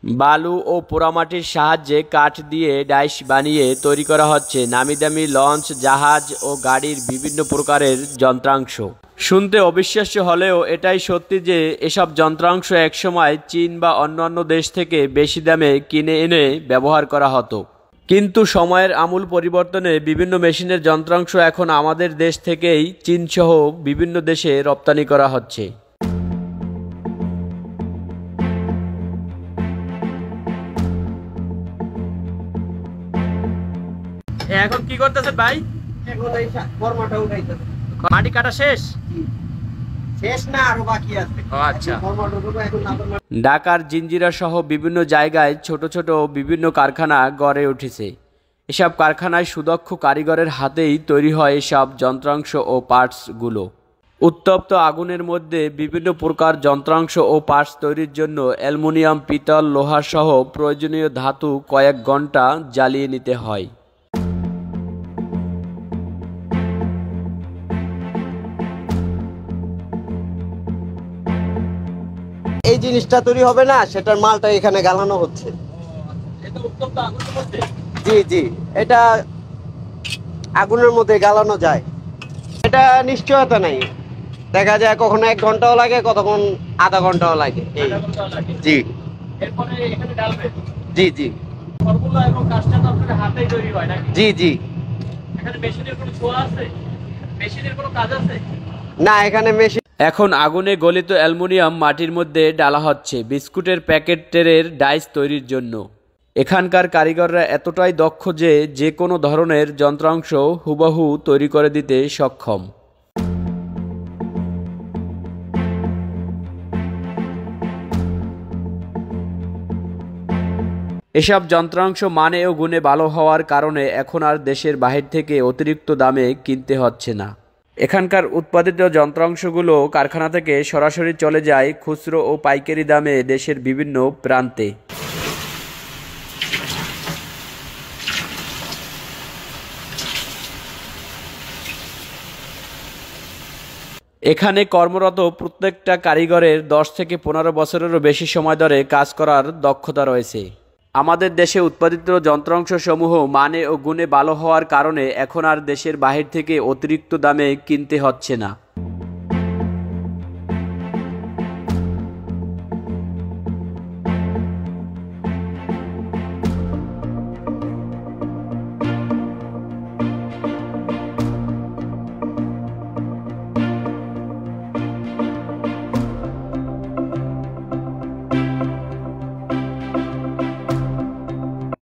বালু ও পোড়ামাটির সাহায্যে কাঠ দিয়ে ডাইস বানিয়ে তৈরি করা হচ্ছে নামিদামি লঞ্চ, জাহাজ ও গাড়ির বিভিন্ন প্রকারের যন্ত্রাংশ। শুনতে অবিশ্বাস্য হলেও এটাই সত্যি যে এসব যন্ত্রাংশ একসময় চীন বা অন্যান্য দেশ থেকে বেশি দামে কিনে এনে ব্যবহার করা হতো, কিন্তু সময়ের আমূল পরিবর্তনে বিভিন্ন মেশিনের যন্ত্রাংশ এখন আমাদের দেশ থেকেই চীনসহ বিভিন্ন দেশে রপ্তানি করা হচ্ছে। এখন কি করতেছে ভাই? এখন এই ফরমাটা উঠাইতেছে। মাটি কাটা শেষ? শেষ না, আরো বাকি আছে। আচ্ছা। ফরমাটা উঠাবো এখন। ঢাকার জিঞ্জিরা সহ বিভিন্ন জায়গায় ছোট ছোট বিভিন্ন কারখানা গড়ে উঠেছে। এসব কারখানায় সুদক্ষ কারিগরের হাতেই তৈরি হয় এসব যন্ত্রাংশ ও পার্টসগুলো। উত্তপ্ত আগুনের মধ্যে বিভিন্ন প্রকার যন্ত্রাংশ ও পার্টস তৈরির জন্য অ্যালুমিনিয়াম, পিতল, লোহা সহ প্রয়োজনীয় ধাতু কয়েক ঘন্টা জ্বালিয়ে নিতে হয়। এই জিনিসটা তৈরি হবে না, সেটার মালটা এখানে গালানো হচ্ছে। জি জি, এটা আগুনের মধ্যে গালানো যায়। এটা নিশ্চয়তা নাই, দেখা যায় কখনো 1 ঘন্টাও লাগে, কতক্ষণ আধা ঘন্টাও লাগে। জি জি জি জি জি। না, এখানে মেশিন। এখন আগুনে গলিত অ্যালুমিনিয়াম মাটির মধ্যে ডালা হচ্ছে বিস্কুটের প্যাকেট ট্রের ডাইস তৈরির জন্য। এখানকার কারিগররা এতটাই দক্ষ যে যে কোনো ধরনের যন্ত্রাংশ হুবহু তৈরি করে দিতে সক্ষম। এসব যন্ত্রাংশ মানে ও গুণে ভালো হওয়ার কারণে এখন আর দেশের বাহির থেকে অতিরিক্ত দামে কিনতে হচ্ছে না। এখানকার উৎপাদিত যন্ত্রাংশগুলো কারখানা থেকে সরাসরি চলে যায় খুচরো ও পাইকারি দামে দেশের বিভিন্ন প্রান্তে। এখানে কর্মরত প্রত্যেকটা কারিগরের 10 থেকে 15 বছরেরও বেশি সময় ধরে কাজ করার দক্ষতা রয়েছে। আমাদের দেশে উৎপাদিত যন্ত্রাংশসমূহ মানে ও গুণে ভালো হওয়ার কারণে এখন আর দেশের বাহির থেকে অতিরিক্ত দামে কিনতে হচ্ছে না।